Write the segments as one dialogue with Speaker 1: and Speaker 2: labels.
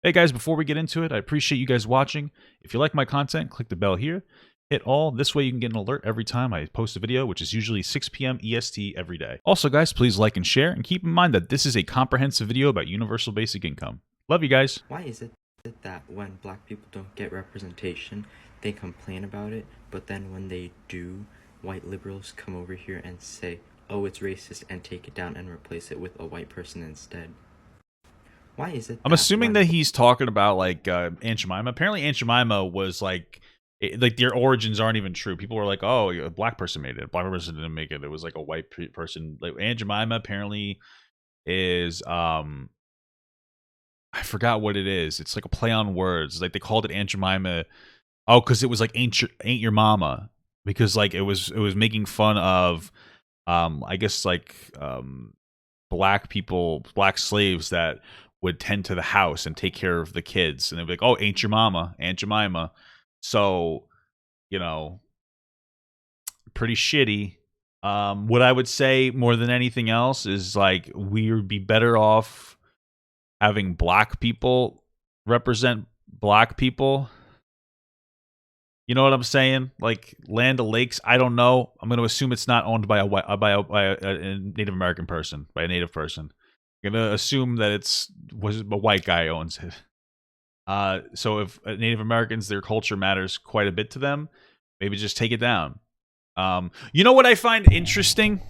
Speaker 1: Hey guys, before we get into it, I appreciate you guys watching. If you like my content, click the bell here. Hit all. This way you can get an alert every time I post a video, which is usually 6 p.m. EST every day. Also guys, please like and share, and keep in mind that this is a comprehensive video about universal basic income. Love you guys.
Speaker 2: Why is it that when black people don't get representation, they complain about it, but then when they do, white liberals come over here and say, oh, it's racist, and take it down and replace it with a white person instead? Why is it
Speaker 1: I'm assuming that he's talking about like Aunt Jemima. Apparently Aunt Jemima was like their origins aren't even true. People were like, oh, a black person made it. A black person didn't make it. It was like a white person. Like Aunt Jemima apparently is I forgot what it is. It's like a play on words. Like they called it Aunt Jemima. Oh, because it was like ain't your mama. Because like it was making fun of I guess like black people, black slaves that would tend to the house and take care of the kids. And they'd be like, oh, ain't your mama, Aunt Jemima. So, you know, pretty shitty. What I would say more than anything else is like we would be better off having black people represent black people. You know what I'm saying? Like Land O'Lakes, I don't know. I'm going to assume it's not owned by a Native American person, by a Native person. I'm going to assume that a white guy owns it. So if Native Americans, their culture matters quite a bit to them, maybe just take it down. You know what I find interesting?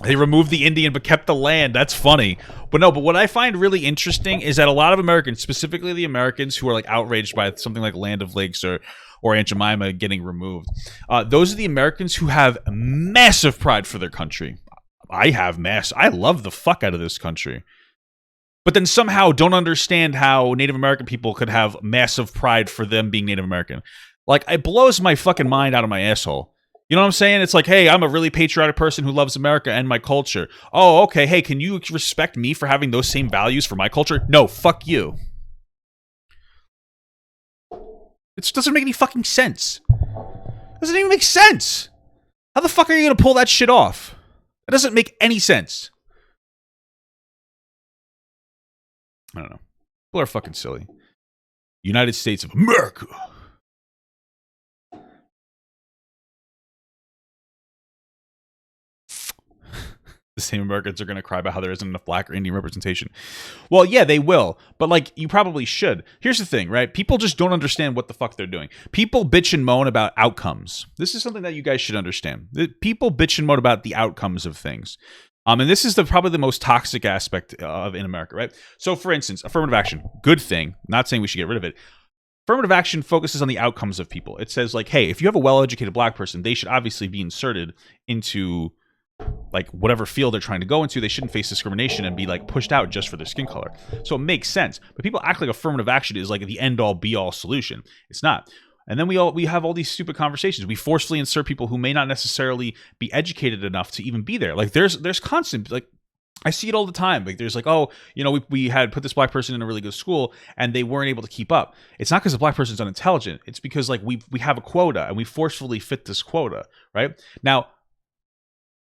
Speaker 1: They removed the Indian but kept the land. That's funny. But what I find really interesting is that a lot of Americans, specifically the Americans who are like outraged by something like Land of Lakes or Aunt Jemima getting removed, those are the Americans who have massive pride for their country. I love the fuck out of this country. But then somehow don't understand how Native American people could have massive pride for them being Native American. Like, it blows my fucking mind out of my asshole. You know what I'm saying? It's like, hey, I'm a really patriotic person who loves America and my culture. Oh, okay. Hey, can you respect me for having those same values for my culture? No, fuck you. It doesn't make any fucking sense. It doesn't even make sense. How the fuck are you going to pull that shit off? It doesn't make any sense. I don't know. People are fucking silly. United States of America. The same Americans are going to cry about how there isn't enough black or Indian representation. Well, yeah, they will. But, like, you probably should. Here's the thing, right? People just don't understand what the fuck they're doing. People bitch and moan about outcomes. This is something that you guys should understand. People bitch and moan about the outcomes of things. And this is probably the most toxic aspect of in America, right? So, for instance, affirmative action, good thing. Not saying we should get rid of it. Affirmative action focuses on the outcomes of people. It says, like, hey, if you have a well-educated black person, they should obviously be inserted into like whatever field they're trying to go into. They shouldn't face discrimination and be like pushed out just for their skin color. So it makes sense. But people act like affirmative action is like the end-all be-all solution. It's not. And then we have all these stupid conversations. We forcefully insert people who may not necessarily be educated enough to even be there. Like there's constant, like, I see it all the time. Like there's like, oh, you know, we had put this black person in a really good school and they weren't able to keep up. It's not because the black person's unintelligent. It's because like we have a quota and we forcefully fit this quota, right? Now,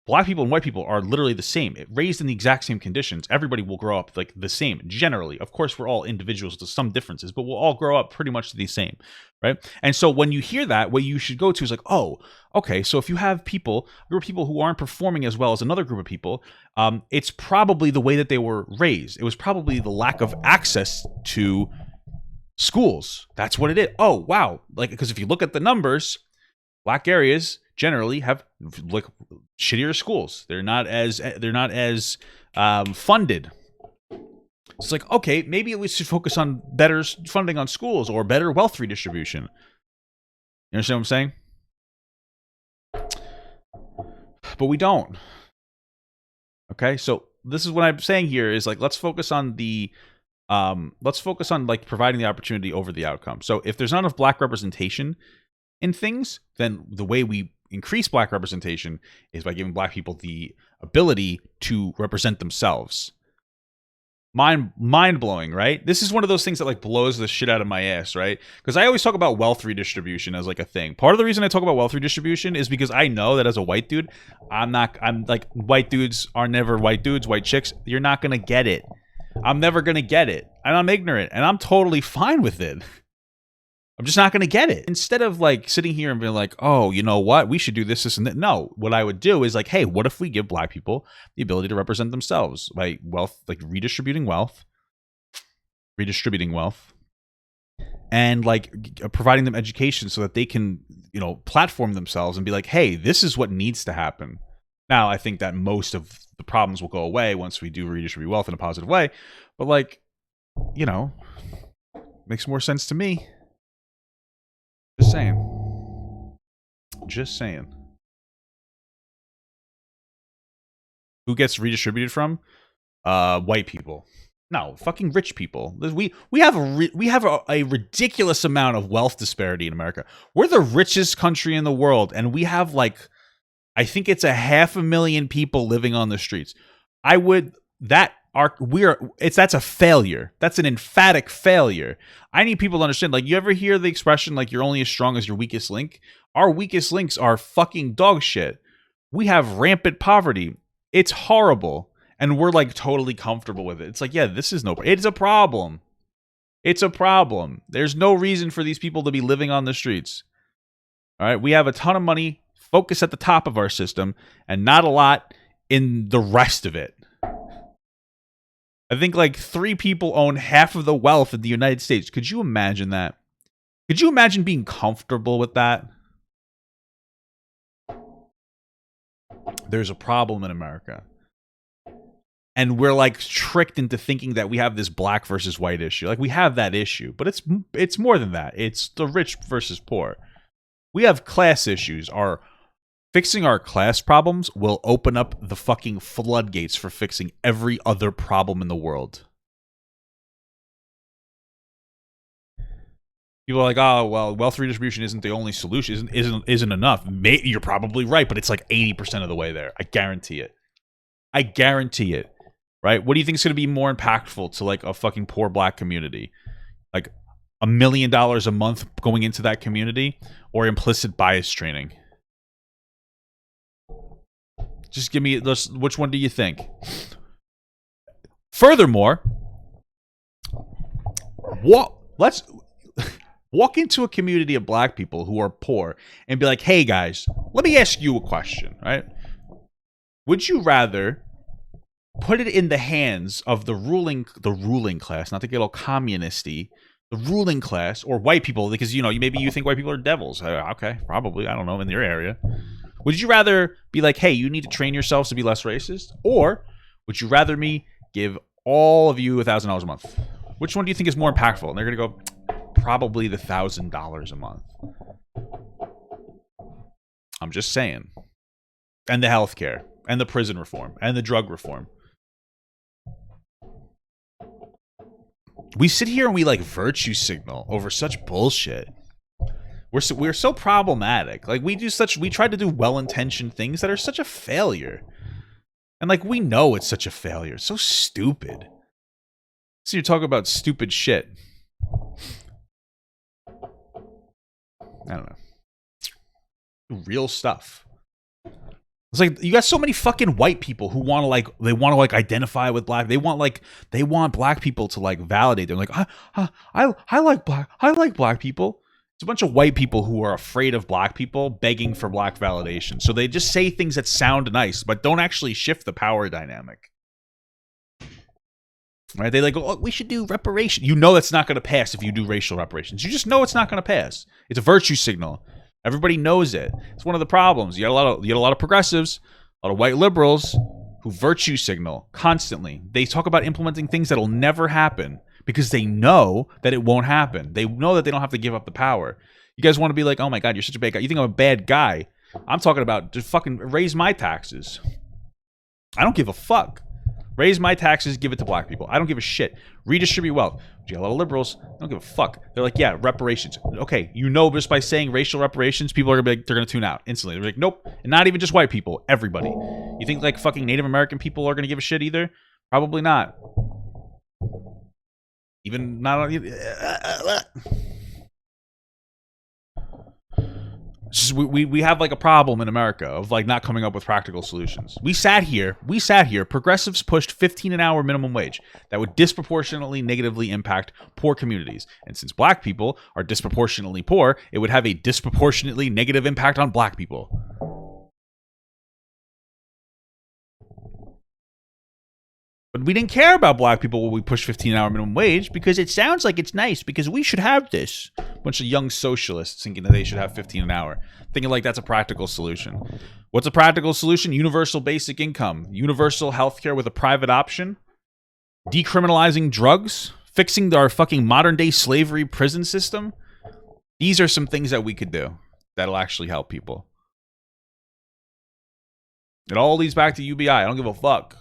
Speaker 1: black people and white people are literally the same. Raised in the exact same conditions, everybody will grow up like the same, generally. Of course, we're all individuals to some differences, but we'll all grow up pretty much the same, right? And so when you hear that, what you should go to is like, oh, okay, so if you have a group of people who aren't performing as well as another group of people, it's probably the way that they were raised. It was probably the lack of access to schools. That's what it is. Oh, wow. Like, because if you look at the numbers, black areas generally have like shittier schools. They're not as funded. It's like, okay, maybe we should focus on better funding on schools or better wealth redistribution. You understand what I'm saying? But we don't. Okay, so this is what I'm saying here is like, let's focus on like providing the opportunity over the outcome. So if there's not enough black representation in things, then the way we increase black representation is by giving black people the ability to represent themselves. Mind-blowing, right? This is one of those things that like blows the shit out of my ass, right? Because I always talk about wealth redistribution as like a thing. Part of the reason I talk about wealth redistribution is because I know that as a white dude, I'm like, white dudes are never white dudes, white chicks. You're not gonna get it. I'm never going to get it. And I'm ignorant. And I'm totally fine with it. I'm just not going to get it. Instead of like sitting here and being like, oh, you know what? We should do this, and that. No, what I would do is like, hey, what if we give black people the ability to represent themselves by wealth, like redistributing wealth, and like providing them education so that they can, you know, platform themselves and be like, hey, this is what needs to happen. Now, I think that most of the problems will go away once we do redistribute wealth in a positive way. But like, you know, makes more sense to me. Just saying. Just saying. Who gets redistributed from? White people. No, fucking rich people. We have a ridiculous amount of wealth disparity in America. We're the richest country in the world, and we have like, I think it's 500,000 people living on the streets. That's a failure. That's an emphatic failure. I need people to understand. Like, you ever hear the expression like you're only as strong as your weakest link? Our weakest links are fucking dog shit. We have rampant poverty. It's horrible. And we're like totally comfortable with it. It's like, yeah, it's a problem. It's a problem. There's no reason for these people to be living on the streets. All right. We have a ton of money, focus at the top of our system, and not a lot in the rest of it. I think like 3 people own half of the wealth in the United States. Could you imagine that? Could you imagine being comfortable with that? There's a problem in America. And we're like tricked into thinking that we have this black versus white issue. Like, we have that issue, but it's more than that. It's the rich versus poor. We have class issues. Fixing our class problems will open up the fucking floodgates for fixing every other problem in the world. People are like, oh, well, wealth redistribution isn't the only solution, isn't enough. You're probably right, but it's like 80% of the way there. I guarantee it. Right? What do you think is going to be more impactful to like a fucking poor black community? Like $1 million a month going into that community, or implicit bias training? Just give me which one do you think? Furthermore, let's walk into a community of black people who are poor and be like, hey guys, let me ask you a question, right? Would you rather put it in the hands of the ruling class, not to get all communisty, the ruling class, or white people, because, you know, maybe you think white people are devils. Okay, probably, I don't know, in your area. Would you rather be like, hey, you need to train yourselves to be less racist? Or would you rather me give all of you $1,000 a month? Which one do you think is more impactful? And they're going to go, probably the $1,000 a month. I'm just saying. And the healthcare, and the prison reform, and the drug reform. We sit here and we like virtue signal over such bullshit. We're so problematic. Like, we try to do well-intentioned things that are such a failure. And like, we know it's such a failure. It's so stupid. So you're talking about stupid shit. I don't know. Real stuff. It's like, you got so many fucking white people who want to identify with black. They want black people to like validate them. Like, I like black people. It's a bunch of white people who are afraid of black people begging for black validation. So they just say things that sound nice, but don't actually shift the power dynamic. Right? They like, oh, we should do reparation. You know that's not going to pass if you do racial reparations. You just know it's not going to pass. It's a virtue signal. Everybody knows it. It's one of the problems. You got a lot of progressives, a lot of white liberals who virtue signal constantly. They talk about implementing things that'll never happen because they know that it won't happen. They know that they don't have to give up the power. You guys want to be like, oh my God, you're such a bad guy. You think I'm a bad guy? I'm talking about just fucking raise my taxes. I don't give a fuck. Raise my taxes, give it to black people. I don't give a shit. Redistribute wealth. You got a lot of liberals, I don't give a fuck. They're like, yeah, reparations. Okay, you know, just by saying racial reparations, people are gonna be like, they're gonna tune out instantly. They're like, nope. And not even just white people, everybody. You think like fucking Native American people are gonna give a shit either? Probably not. Even not. It's just we have like a problem in America of like not coming up with practical solutions. We sat here, progressives pushed 15 an hour minimum wage that would disproportionately negatively impact poor communities. And since black people are disproportionately poor, it would have a disproportionately negative impact on black people. But we didn't care about black people when we pushed 15 an hour minimum wage because it sounds like it's nice because we should have this. Bunch of young socialists thinking that they should have 15 an hour, thinking like that's a practical solution. What's a practical solution? Universal basic income, universal healthcare with a private option, decriminalizing drugs, fixing our fucking modern day slavery prison system. These are some things that we could do that'll actually help people. It all leads back to UBI. I don't give a fuck.